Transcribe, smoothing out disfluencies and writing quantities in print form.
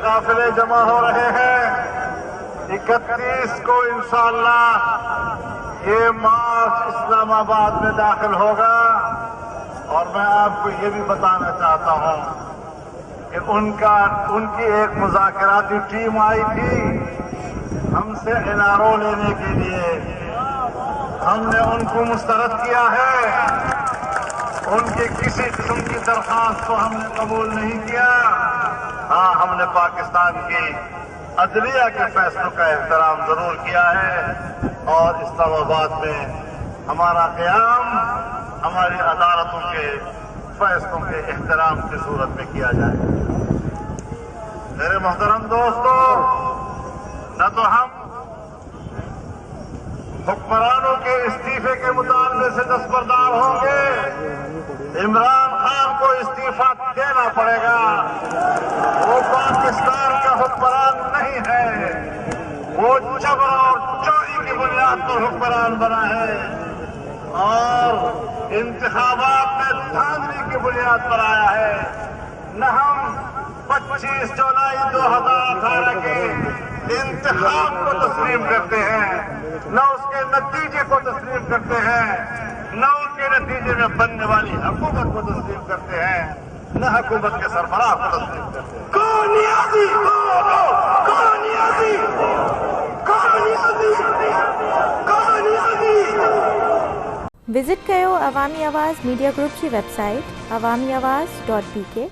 काफिले जमा हो रहे हैं। 31 को इंशाअल्लाह ये मार्च इस्लामाबाद में दाखिल होगा। और मैं आपको ये भी बताना चाहता हूं कि उनकी एक मुज़ाकराती टीम आई थी हमसे एनआरओ लेने के लिए। हमने उनको मुस्तरद किया है। उनकी किसी किस्म की दरख्वास्त को हमने कबूल नहीं किया। हाँ, हमने पाकिस्तान की अदलिया के फैसलों का एहतराम जरूर किया है और इस्लामाबाद में हमारा क़याम हमारी अदालतों के फैसलों के एहतराम की सूरत में किया जाए। मेरे मोहतरम दोस्तों, न तो हम हुक्मरानों के इस्तीफे के मुतालबे से दस्तबरदार होंगे। इमरान खान को इस्तीफा देना पड़ेगा। वो पाकिस्तान का हुक्मरान नहीं है, वो जबर और चोरी की बुनियाद पर हुक्मरान बना है और इंतखाबात में धांधली की बुनियाद पर आया है। न हम 25 जुलाई 2018 के इंतखाब को तस्लीम करते हैं, न उसके नतीजे को तस्लीम करते हैं, न उनके नतीजे में बनने वाली हुकूमत को तस्लीम करते हैं, न हुकूमत के सरबराह को तस्लीम करते हैं। विजिट कयो अवामी आवाज़ मीडिया ग्रुप की वेबसाइट awamiawaz.pk।